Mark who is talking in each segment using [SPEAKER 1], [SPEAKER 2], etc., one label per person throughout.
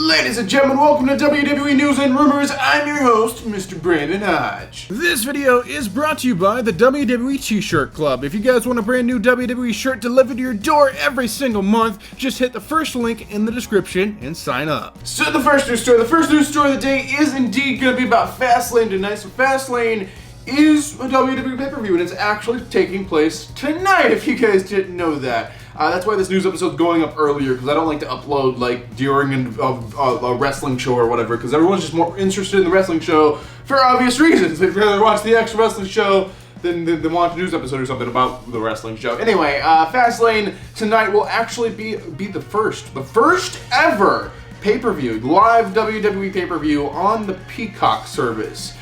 [SPEAKER 1] Ladies and gentlemen, welcome to WWE News and Rumors. I'm your host, Mr. Brandon Hodge.
[SPEAKER 2] This video is brought to you by the WWE T-Shirt Club. If you guys want a brand new WWE shirt delivered to your door every single month, just hit the first link in the description and sign up.
[SPEAKER 1] So the first news story of the day is indeed going to be about Fastlane tonight. So Fastlane is a WWE pay-per-view and it's actually taking place tonight, if you guys didn't know that. That's why this news episode's going up earlier, because I don't like to upload like during a wrestling show or whatever, because everyone's just more interested in the wrestling show for obvious reasons. They'd rather watch the actual wrestling show than watch a news episode or something about the wrestling show. Anyway, Fastlane tonight will actually be the first ever pay-per-view, live WWE pay-per-view on the Peacock service.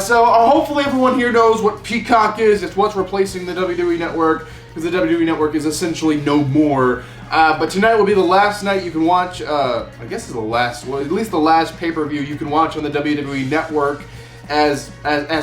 [SPEAKER 1] So hopefully everyone here knows what Peacock is. It's what's replacing the WWE Network, because the WWE Network is essentially no more. But tonight will be the last night you can watch, I guess it's the last, well, at least the last pay-per-view you can watch on the WWE Network as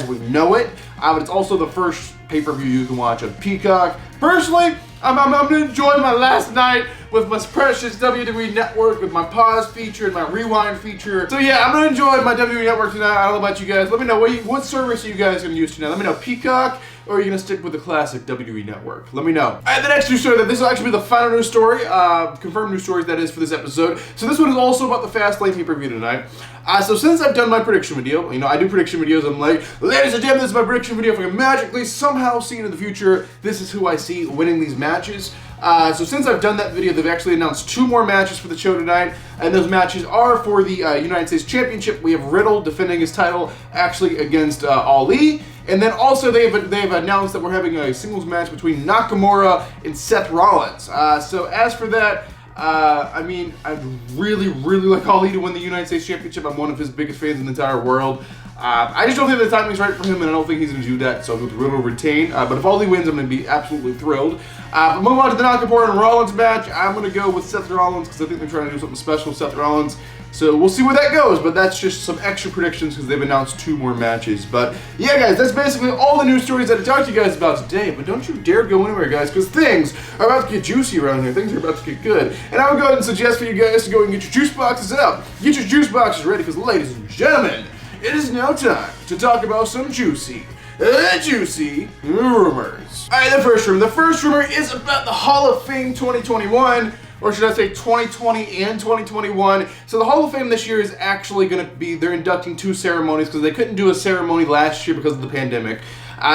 [SPEAKER 1] we know it. But it's also the first pay-per-view you can watch on Peacock. Personally, I'm going to enjoy my last night with my precious WWE Network, with my pause feature and my rewind feature. So yeah, I'm going to enjoy my WWE Network tonight. I don't know about you guys. Let me know, what service are you guys going to use tonight? Let me know, Peacock, or are you going to stick with the classic WWE Network? Let me know. Alright, the next news story, this will actually be the final news story, confirmed news story that is for this episode. So this one is also about the Fastlane pay-per-view tonight. So since I've done my prediction video, I do prediction videos, I'm like, ladies and gentlemen, this is my prediction video. If I can magically somehow see it in the future, this is who I see winning these matches. So since I've done that video, they've actually announced 2 more matches for the show tonight, and those matches are for the United States Championship. We have Riddle defending his title actually against Ali, and then also they've announced that we're having a singles match between Nakamura and Seth Rollins. So as for that, I mean, I really like Ali to win the United States Championship. I'm one of his biggest fans in the entire world. I just don't think the timing's right for him, and I don't think he's going to do that, so Riddle retain. But if Ali wins, I'm going to be absolutely thrilled. But moving on to the Nakamura and Rollins match, I'm going to go with Seth Rollins, because I think they're trying to do something special with Seth Rollins. So we'll see where that goes, but that's just some extra predictions, because they've announced 2 more matches. But yeah, guys, that's basically all the news stories that I talked to you guys about today. But don't you dare go anywhere, guys, because things are about to get juicy around here. Things are about to get good. And I would go ahead and suggest for you guys to go and get your juice boxes out. Get your juice boxes ready, because ladies and gentlemen, it is now time to talk about some juicy rumors. Alright, the first rumor is about the Hall of Fame 2021, or should I say 2020 and 2021. So the Hall of Fame this year is actually going to be, they're inducting 2 ceremonies because they couldn't do a ceremony last year because of the pandemic.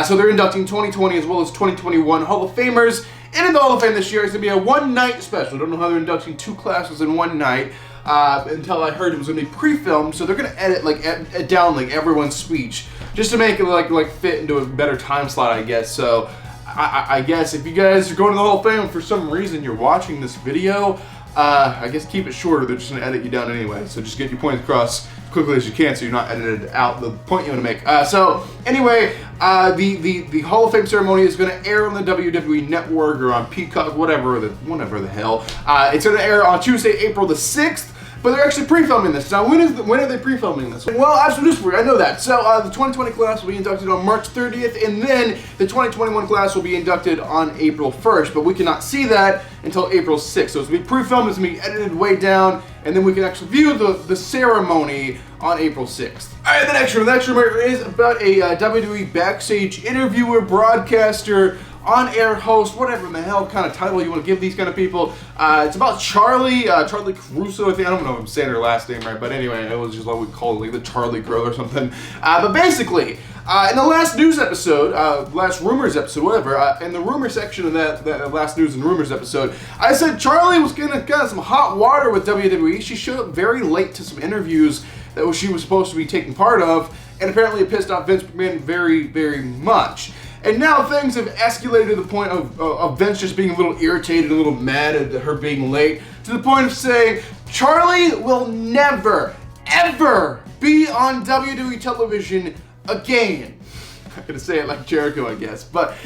[SPEAKER 1] So they're inducting 2020 as well as 2021 Hall of Famers. And in the Hall of Fame this year, it's going to be a one-night special. I don't know how they're inducting 2 classes in one night. Until I heard it was going to be pre-filmed, so they're going to edit down everyone's speech just to make it fit into a better time slot, I guess. So I guess if you guys are going to the Hall of Fame and for some reason you're watching this video, I guess keep it shorter. They're just going to edit you down anyway. So just get your points across as quickly as you can, so you're not edited out the point you want to make. So anyway, the Hall of Fame ceremony is going to air on the WWE Network or on Peacock, whatever the hell. It's going to air on Tuesday, April the 6th. But they're actually pre-filming this. Now, when are they pre-filming this? Well, I have some news for you. I know that. So, the 2020 class will be inducted on March 30th, and then the 2021 class will be inducted on April 1st. But we cannot see that until April 6th. So, it's going to be pre-filmed, it's going to be edited way down, and then we can actually view the ceremony on April 6th. Alright, the next rumor is about a WWE backstage interviewer, broadcaster, on-air host, whatever the hell kind of title you want to give these kind of people. It's about Charlie Caruso, I think. I don't know if I'm saying her last name right, but anyway, it was just what we call it, the Charlie Girl or something. But basically, in the last news episode, last rumors episode, whatever, in the rumor section of that last news and rumors episode, I said Charlie was getting kind of some hot water with WWE. She showed up very late to some interviews that she was supposed to be taking part of, and apparently it pissed off Vince McMahon very much. And now things have escalated to the point of Vince just being a little irritated, a little mad at her being late, to the point of saying, Charlie will never, ever be on WWE television again. I'm not going to say it like Jericho, I guess. But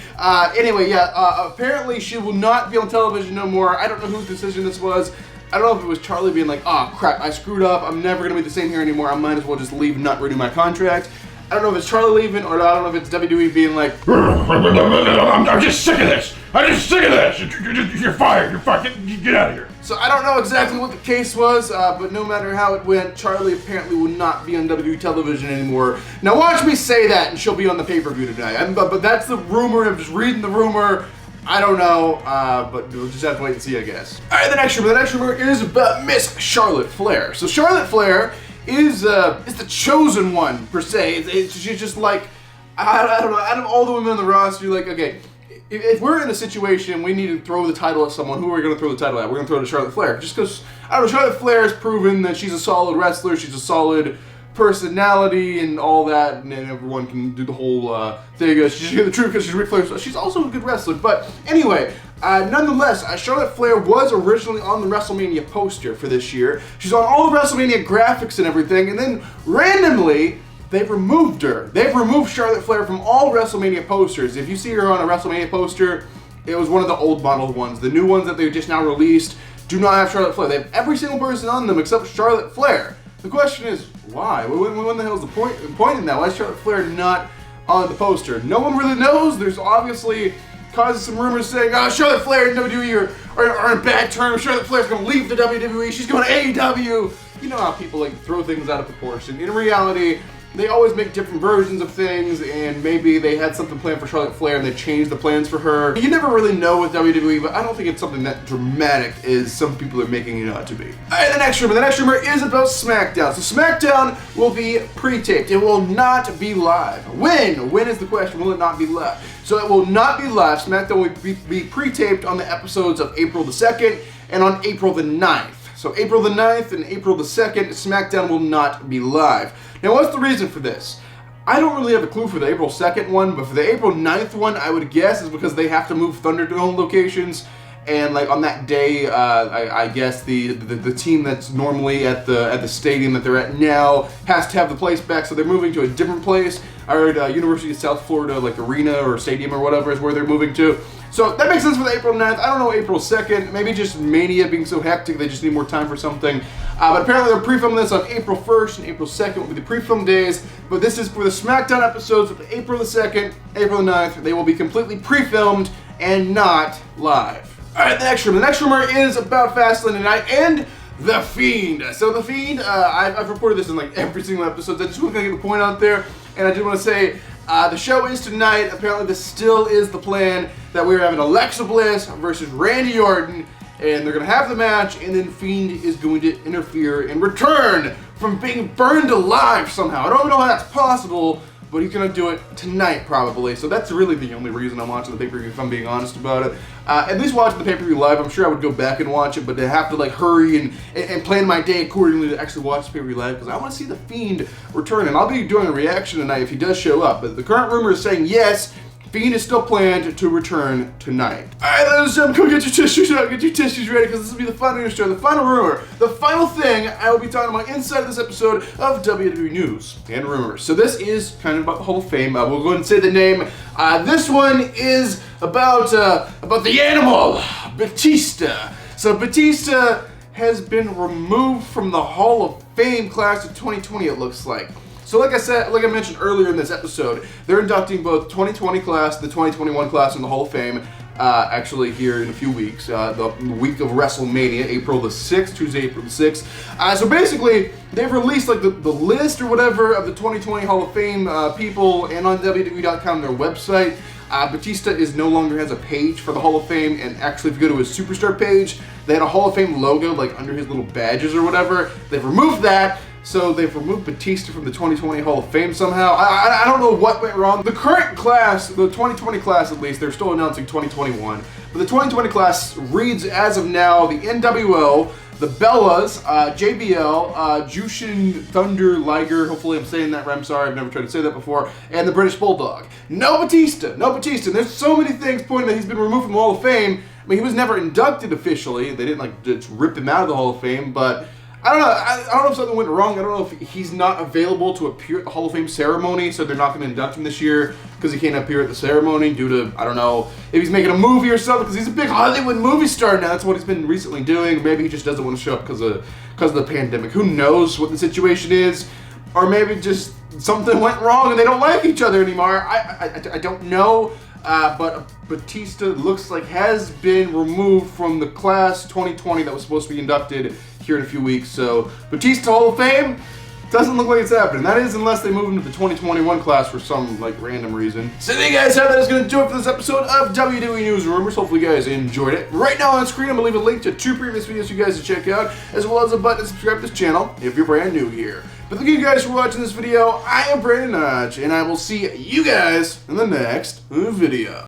[SPEAKER 1] anyway, yeah, apparently she will not be on television no more. I don't know whose decision this was. I don't know if it was Charlie being like, oh crap, I screwed up, I'm never going to be the same here anymore, I might as well just leave and not renew my contract. I don't know if it's Charlie leaving, or I don't know if it's WWE being like,
[SPEAKER 3] I'm just sick of this. I'm just sick of this. You're fired. You're fired. Get out of here.
[SPEAKER 1] So I don't know exactly what the case was, but no matter how it went, Charlie apparently will not be on WWE television anymore. Now watch me say that and she'll be on the pay-per-view tonight. But that's the rumor, I'm just reading the rumor. I don't know, but we'll just have to wait and see, I guess. Alright, the next rumor is about Miss Charlotte Flair. So Charlotte Flair is the chosen one, per se. She's just like, I don't know, out of all the women on the roster, you're like, okay, if we're in a situation we need to throw the title at someone, who are we going to throw the title at? We're going to throw it to Charlotte Flair. Just because, I don't know, Charlotte Flair has proven that she's a solid wrestler, she's a solid personality and all that, and then everyone can do the whole thing. She's the truth because she's Ric Flair, so she's also a good wrestler. But anyway, nonetheless, Charlotte Flair was originally on the WrestleMania poster for this year. She's on all the WrestleMania graphics and everything, and then randomly, they've removed her. They've removed Charlotte Flair from all WrestleMania posters. If you see her on a WrestleMania poster, it was one of the old modeled ones. The new ones that they just now released do not have Charlotte Flair. They have every single person on them except Charlotte Flair. The question is, why? When the hell is the point in that? Why is Charlotte Flair not on the poster? No one really knows. There's obviously causing some rumors saying, Charlotte Flair and WWE are in bad terms. Charlotte Flair's going to leave the WWE. She's going to AEW. You know how people like throw things out of proportion. In reality, they always make different versions of things, and maybe they had something planned for Charlotte Flair and they changed the plans for her. You never really know with WWE, but I don't think it's something that dramatic as some people are making it out to be. Alright, the next rumor is about SmackDown. So SmackDown will be pre-taped. It will not be live. When? When is the question? Will it not be live? So it will not be live. SmackDown will be pre-taped on the episodes of April the 2nd and on April the 9th. So April the 9th and April the 2nd, SmackDown will not be live. Now, what's the reason for this? I don't really have a clue for the April 2nd one, but for the April 9th one, I would guess is because they have to move Thunderdome locations, and like on that day, I guess the team that's normally at the stadium that they're at now has to have the place back, so they're moving to a different place. I heard University of South Florida, like arena or stadium or whatever is where they're moving to. So that makes sense for the April 9th. I don't know April 2nd. Maybe just Mania being so hectic they just need more time for something. But apparently they're pre-filming this on April 1st and April 2nd will be the pre-film days. But this is for the SmackDown episodes of April the 2nd, April the 9th. They will be completely pre-filmed and not live. Alright, the next rumor is about Fastlane tonight and The Fiend. So The Fiend, I've reported this in like every single episode. I just want to get the point out there. And I just want to say, the show is tonight. Apparently this still is the plan, that we're having Alexa Bliss versus Randy Orton, and they're going to have the match, and then Fiend is going to interfere and return from being burned alive somehow. I don't know how that's possible, but he's going to do it tonight probably. So that's really the only reason I'm watching the pay-per-view, if I'm being honest about it. At least watching the pay-per-view live, I'm sure I would go back and watch it, but to have to like hurry and plan my day accordingly to actually watch the pay-per-view live, because I want to see the Fiend return, and I'll be doing a reaction tonight if he does show up. But the current rumor is saying yes, Fiend is still planned to return tonight. Alright, ladies and gentlemen, go get your tissues out, get your tissues ready, because this will be the final news story, the final rumor, the final thing I will be talking about inside this episode of WWE News and Rumors. So this is kind of about the Hall of Fame. We'll go ahead and say the name. This one is about the animal, Batista. So Batista has been removed from the Hall of Fame class of 2020, it looks like. So like I mentioned earlier in this episode, they're inducting both 2020 class, the 2021 class in the Hall of Fame, actually here in a few weeks, the week of WrestleMania, April the 6th, Tuesday, April the 6th. So basically, they've released like the list or whatever of the 2020 Hall of Fame people, and on WWE.com, their website, Batista no longer has a page for the Hall of Fame, and actually if you go to his Superstar page, they had a Hall of Fame logo like under his little badges or whatever. They've removed that. So they've removed Batista from the 2020 Hall of Fame somehow. I don't know what went wrong. The current class, the 2020 class at least, they're still announcing 2021. But the 2020 class reads as of now the NWO, the Bellas, JBL, Jushin Thunder Liger, hopefully I'm saying that right, I'm sorry, I've never tried to say that before, and the British Bulldog. No Batista. And there's so many things pointing that he's been removed from the Hall of Fame. I mean, he was never inducted officially. They didn't like just rip him out of the Hall of Fame, but I don't know. I don't know if something went wrong. I don't know if he's not available to appear at the Hall of Fame ceremony, so they're not going to induct him this year because he can't appear at the ceremony due to, I don't know, if he's making a movie or something, because he's a big Hollywood movie star now. That's what he's been recently doing. Maybe he just doesn't want to show up because of the pandemic. Who knows what the situation is? Or maybe just something went wrong and they don't like each other anymore. I don't know. but Batista looks like has been removed from the class 2020 that was supposed to be inducted here in a few weeks. So Batista Hall of Fame doesn't look like it's happening. That is, unless they move him to the 2021 class for some like random reason. So there you guys have. That is going to do it for this episode of WWE News and Rumors. Hopefully you guys enjoyed it. Right now on screen, I'm going to leave a link to 2 previous videos for you guys to check out, as well as a button to subscribe to this channel if you're brand new here. But thank you guys for watching this video. I am Brandon Notch, and I will see you guys in the next video.